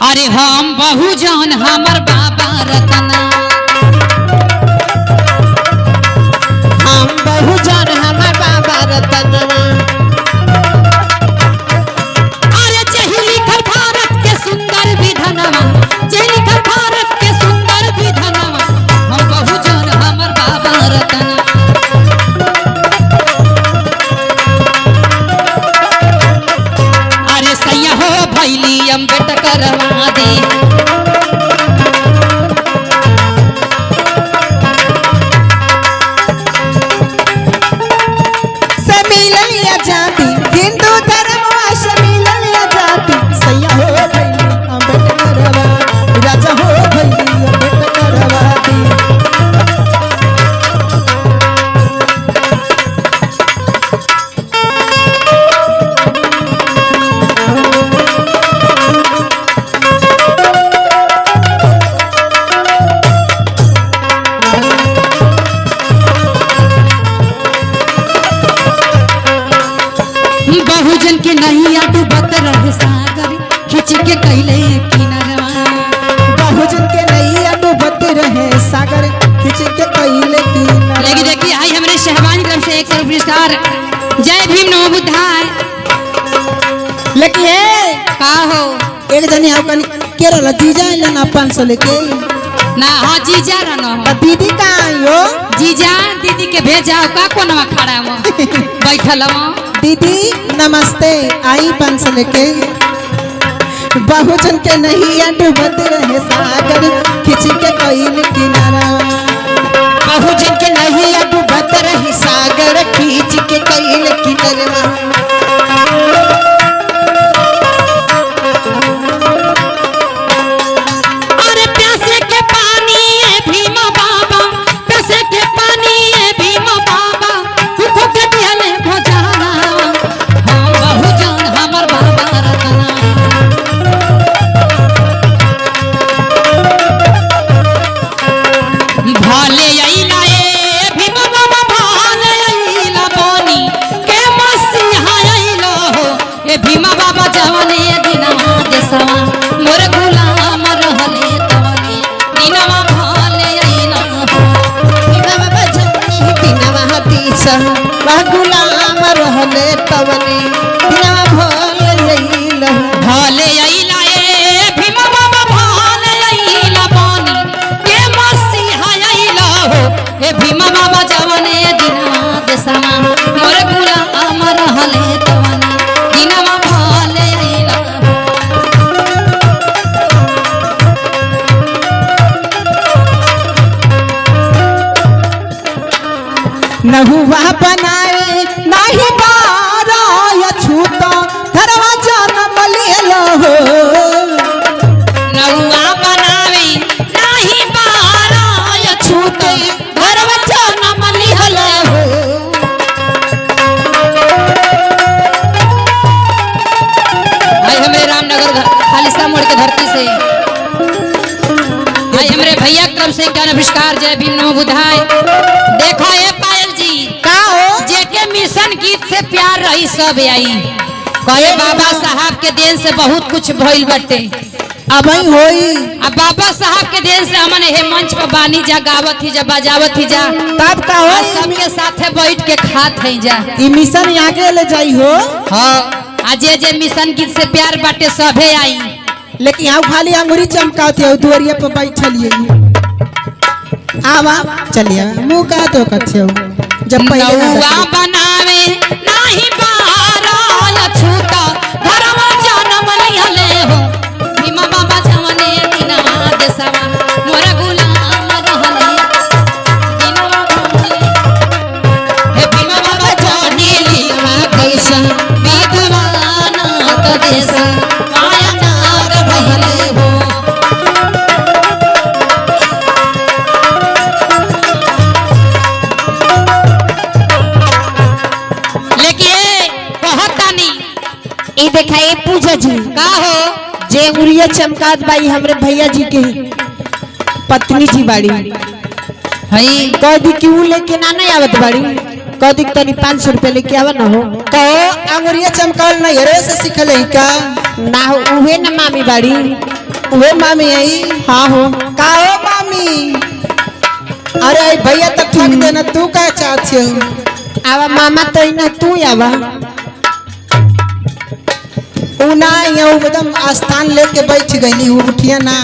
अरे हम बहुजन हमर बाबा रतना, हम बहुजन हमर बाबा रतना। अरे जेहि लिखल भारत के सुंदर विधनवा, जेहि लिखल भारत के सुंदर विधनवा, हम बहुजन हमर बाबा रतना। अरे सैया हो भैली अम्बेडकर वादी, हिंदू धर्म से मिलल आजादी। सैया हो भैली अम्बेडकरवा, राजा हो भैली अम्बेडकरवादी। बहुजन के नहीं डूबत रहे सागर, खिंच के कैले किनारवा। बहुजन के नैया डूबत रहे सागर, खिंच के कैले किनारवा। लेकिन देखिए आई हमारे शहबान तरफ से 100 पुरस्कार। जय भीम नमो बुद्धाय। लेकिन का हो एक जनी आउकन केरल जीजा लेना 500 लेके ना, हाँ जीजा रनो दीदी का आयो। जीजा दीदी के भेजाओ का कोनवा खड़ा हो बैठल हो। दीदी नमस्ते, आई 500 लेके। बहुजन के नैया डूबत रहे सागर, खिंच के कैल किनारा। बहुजन के नैया डूबत रहे सागर, खींच के कैल किनारा। अरे प्यासे के पानी है भीमा बाबा, प्यासे के पानी है भीमा बाबा, भूखों के दिहले भोजाना। हम बहुजन हमर बाबा रतना। भाले अइला ए भीमा बाबा, भाले अइला बोनी के मसीहा अइलो हो। ए भीमा बाबा जवने दिनवा देसवा, मोर गुलाम रहले तवने दिनवा भाले अइला हो। बिना बजनी बिना हतीसा, वह गुलाम रहले तवने बिना भोल लईला। भाले अइला ए भीमा बाबा, भाले अइला बोनी के मसीहा अइला हो। ए भीमा बाबा जवने दिनवा देसवा, मोर गुलाम रहले तवने दिनवा भाले अइला हो। नहुआ बनाए नाही बाराय छूता, धरवा जन्म लेलो हो। नहुआ बनावे नाही बाराय छूते, घरवा जन्म लिहल हो। भाई हमरे रामनगर खालिसा मोड़ के धरती से भाई हमरे भैया की तरफ से क्या नमस्कार। जय भीम नमो बुद्धाय। देखा है पायल जी का हो जेके मिशन गीत से प्यार रही सब आई, कहे बाबा साहब के देन से बहुत कुछ भइल बटे। अब होई अब बाबा साहब के देन से हमने हे मंच पर बानी जा, गावत ही जा, बजावत ही जा, तब का और हो सबके साथे बैठ के खात है जा। ई मिशन आगे ले जाई हो। हाँ आज जे मिशन गीत से प्यार बाटे सभे आई। लेकिन हम खाली अंगूरी चमकाते हो, दुआरिया पर बैठलिए। आवा चलिए मुंह का तो कथे हो जब पहले ना नौआ बनावे नाही बाराय छूता, घरवा जन्म लिहले हो। भीमा बाबा जवने दिनवा देसवा, मोर गुलाम रहले दिनवा भाले। हे भीमा बाबा जाने लिहा कैसा, विधवाना त देस माया नार रहले हो। ई देखाए पूजा जी का हो जे अंगुरिया चमकात बाई हमरे भैया जी के पत्नी जी बाड़ी। हई कदी क्यों लेके ना नहीं आवत बाड़ी, कदी तनी 500 रुपया लेके आवा ना हो। तो अंगुरिया चमकाल नहीं रे से सिखले का ना हो, उहे ना मामी बाड़ी। वे मामी आई हाँ हो का हो मामी अरे भैया तो ठग देना तू का चाहते हो आवा मामा तो न तू आवा ना एकदम स्थान लेके बैठ गई उठिया ना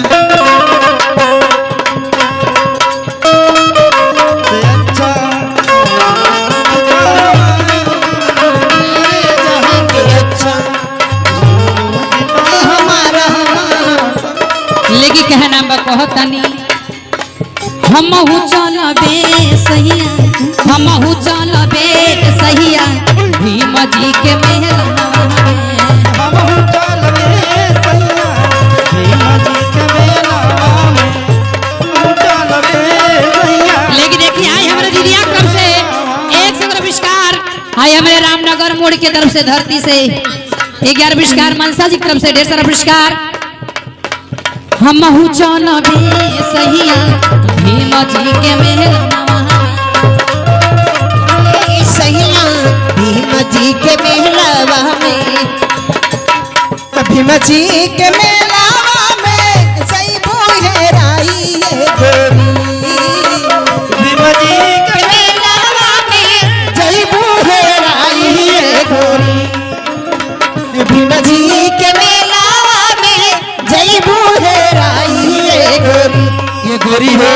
लेकिन कहना बा कहतनी हमहु चलबे सहिया हमहु चलबे सहिया भीम जी के मेला हाय हमारे रामनगर मोड़ के तरफ से धरती से 11 पुरस्कार मनसा जी की तरफ से ढेर सारा पुरस्कार हमहु चलबे सहिया भीम जी के मेला सहिया भीम जी के मेलावा में भीम जी के मेलावा में सही बोहराई ये गोरी भीम जी के मेलावा में जय बोहराई ये गोरी भीम जी के मेलावा में जय बोहराई ये गोरी हो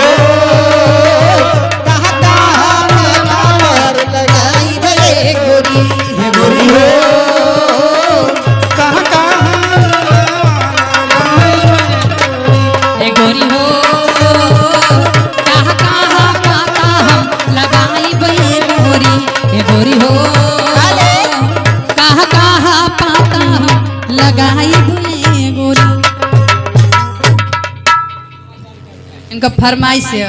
इनका फरमाइश है।